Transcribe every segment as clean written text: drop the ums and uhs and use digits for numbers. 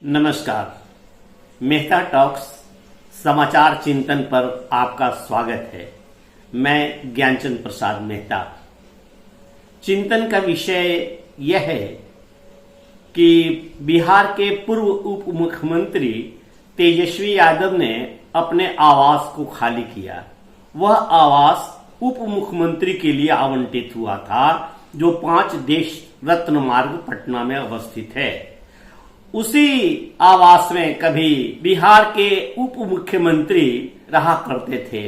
नमस्कार। मेहता टॉक्स समाचार चिंतन पर आपका स्वागत है। मैं ज्ञानचंद प्रसाद मेहता। चिंतन का विषय यह है कि बिहार के पूर्व उप मुख्यमंत्री तेजस्वी यादव ने अपने आवास को खाली किया। वह आवास उप मुख्यमंत्री के लिए आवंटित हुआ था, जो 5 देश रत्न मार्ग पटना में अवस्थित है। उसी आवास में कभी बिहार के उप मुख्यमंत्री रहा करते थे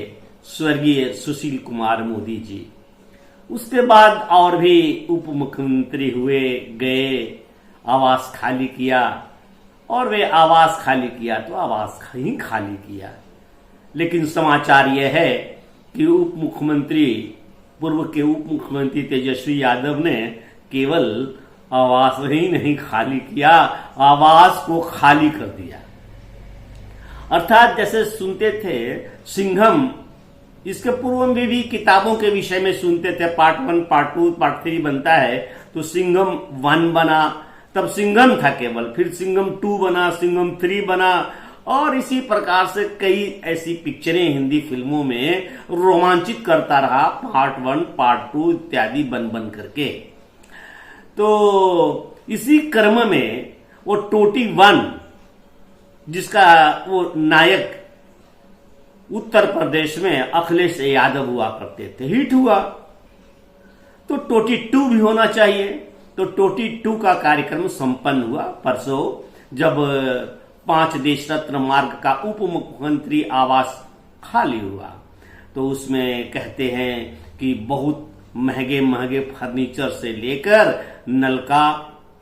स्वर्गीय सुशील कुमार मोदी जी। उसके बाद और भी उप मुख्यमंत्री हुए गए, आवास खाली किया, और वे आवास खाली किया तो आवास ही खाली किया। लेकिन समाचार यह है कि पूर्व के उप मुख्यमंत्री तेजस्वी यादव ने केवल आवास ही नहीं खाली किया, आवास को खाली कर दिया। अर्थात जैसे सुनते थे सिंघम, इसके पूर्व में भी किताबों के विषय में सुनते थे, पार्ट 1, पार्ट 2, पार्ट 3 बनता है तो सिंघम 1 बना, तब सिंघम था केवल, फिर सिंघम 2 बना, सिंघम 3 बना, और इसी प्रकार से कई ऐसी पिक्चरें हिंदी फिल्मों में रोमांचित करता रहा, पार्ट 1, पार्ट 2 इत्यादि बन बन करके। तो इसी क्रम में वो टोटी 1, जिसका वो नायक उत्तर प्रदेश में अखिलेश यादव हुआ करते थे, हिट हुआ, तो टोटी 2 भी होना चाहिए। तो टोटी 2 का कार्यक्रम संपन्न हुआ परसों, जब 5 देश रत्न मार्ग का उप मुख्यमंत्री आवास खाली हुआ। तो उसमें कहते हैं कि बहुत महंगे महंगे फर्नीचर से लेकर नलका,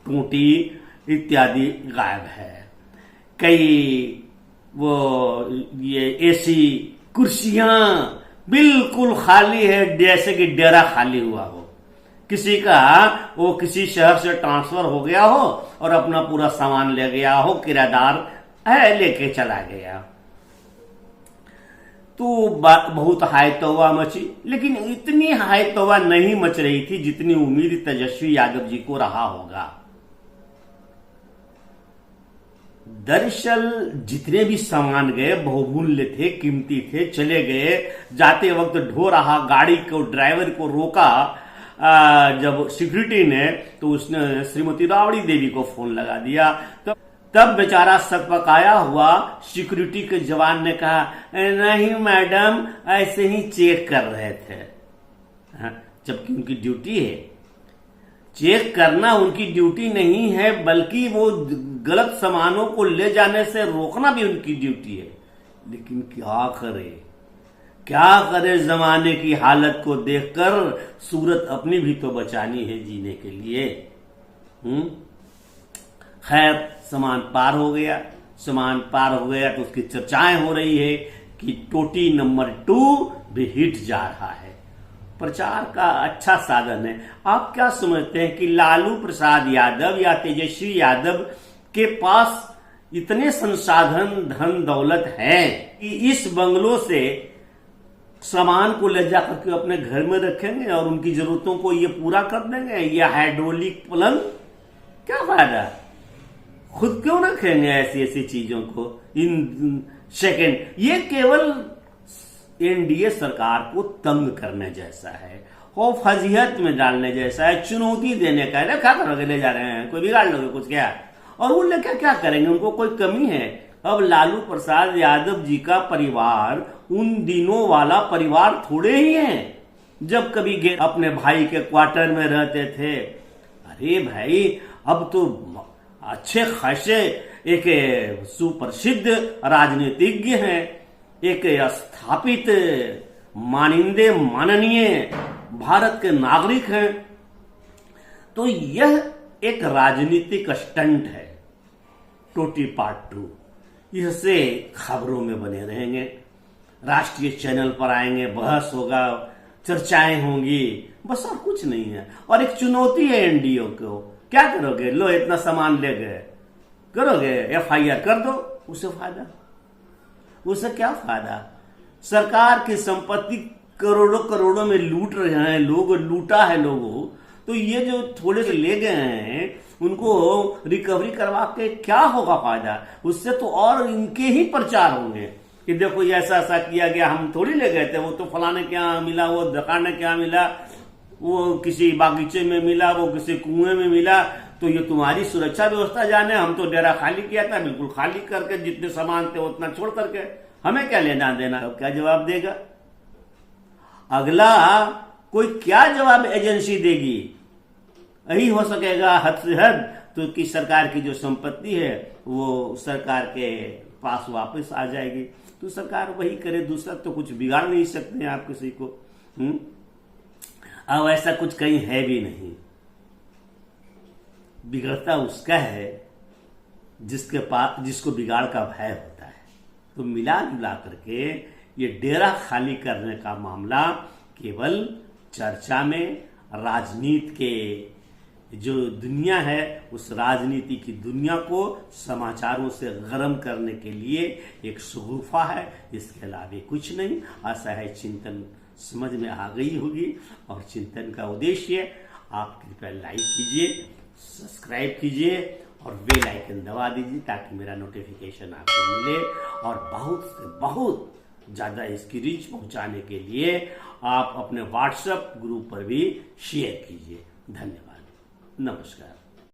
टूटी इत्यादि गायब है। कई ये एसी कुर्सियां बिल्कुल खाली है, जैसे कि डेरा खाली हुआ हो, किसी का वो किसी शहर से ट्रांसफर हो गया हो और अपना पूरा सामान ले गया हो, किराएदार है लेके चला गया। तो बहुत हाय तौबा मची, लेकिन इतनी हाय तौबा नहीं मच रही थी जितनी उम्मीद तेजस्वी यादव जी को रहा होगा। दरअसल जितने भी सामान गए बहुमूल्य थे, कीमती थे, चले गए। जाते वक्त ढो रहा गाड़ी को, ड्राइवर को रोका जब सिक्योरिटी ने, तो उसने श्रीमती राबड़ी देवी को फोन लगा दिया। तब बेचारा सकपकाया हुआ सिक्योरिटी के जवान ने कहा, नहीं मैडम, ऐसे ही चेक कर रहे थे। जबकि उनकी ड्यूटी है, चेक करना उनकी ड्यूटी नहीं है, बल्कि वो गलत सामानों को ले जाने से रोकना भी उनकी ड्यूटी है। लेकिन क्या करे जमाने की हालत को देखकर, सूरत अपनी भी तो बचानी है जीने के लिए। खैर, सामान पार हो गया तो उसकी चर्चाएं हो रही है कि टोटी नंबर 2 भी हिट जा रहा है। प्रचार का अच्छा साधन है। आप क्या समझते हैं कि लालू प्रसाद यादव या तेजस्वी यादव के पास इतने संसाधन, धन दौलत है कि इस बंगलों से सामान को ले जाकर के अपने घर में रखेंगे और उनकी जरूरतों को ये पूरा कर देंगे? ये हाइड्रोलिक पलंग, क्या फायदा? खुद क्यों रखेंगे ऐसी चीजों को इन सेकंड? ये केवल एनडीए सरकार को तंग करने जैसा है, वो फजीहत में डालने जैसा है, चुनौती देने का है। क्या करोगे, ले जा रहे हैं, कोई बिगाड़ लोगे कुछ क्या? और वो लेकर क्या करेंगे? उनको कोई कमी है? अब लालू प्रसाद यादव जी का परिवार उन दिनों वाला परिवार थोड़े ही है जब कभी अपने भाई के क्वार्टर में रहते थे। अरे भाई, अब तो अच्छे खासे एक सुप्रसिद्ध राजनीतिज्ञ हैं, एक स्थापित माननीय भारत के नागरिक हैं। तो यह एक राजनीतिक स्टंट है टोटी पार्ट 2। इससे खबरों में बने रहेंगे, राष्ट्रीय चैनल पर आएंगे, बहस होगा, चर्चाएं होंगी, बस और कुछ नहीं है। और एक चुनौती है एनडीए को। क्या करोगे? लो, इतना सामान ले गए, करोगे एफआईआर कर दो, उससे क्या फायदा? सरकार की संपत्ति करोड़ों करोड़ों में लूट रहे हैं लोग, लूटा है लोगों, तो ये जो थोड़े से ले गए हैं उनको रिकवरी करवा के क्या होगा फायदा? उससे तो और इनके ही प्रचार होंगे कि देखो ये ऐसा ऐसा किया गया, हम थोड़ी ले गए थे, वो तो फलाने के यहाँ मिला, वो दुकान के यहाँ मिला, वो किसी बागीचे में मिला, वो किसी कुएं में मिला। तो ये तुम्हारी सुरक्षा व्यवस्था जाने, हम तो डेरा खाली किया था, बिल्कुल खाली करके जितने सामान थे उतना छोड़ करके, हमें क्या लेना देना? क्या जवाब देगा अगला? कोई क्या जवाब एजेंसी देगी? यही हो सकेगा हद से हद तो कि सरकार की जो संपत्ति है वो सरकार के पास वापस आ जाएगी। तो सरकार वही करे, दूसरा तो कुछ बिगाड़ नहीं सकते हैं आप किसी को। अब ऐसा कुछ कहीं है भी नहीं। बिगड़ता उसका है जिसके पास, जिसको बिगाड़ का भय होता है। तो मिला जुला करके ये डेरा खाली करने का मामला केवल चर्चा में, राजनीति के जो दुनिया है उस राजनीति की दुनिया को समाचारों से गर्म करने के लिए एक शगुफा है, इसके अलावा कुछ नहीं। आशा है चिंतन समझ में आ गई होगी, और चिंतन का उद्देश्य आप कृपया लाइक कीजिए, सब्सक्राइब कीजिए और बेल आइकन दबा दीजिए ताकि मेरा नोटिफिकेशन आपको मिले। और बहुत से बहुत ज़्यादा इसकी रीच पहुंचाने के लिए आप अपने व्हाट्सएप ग्रुप पर भी शेयर कीजिए। धन्यवाद, नमस्कार।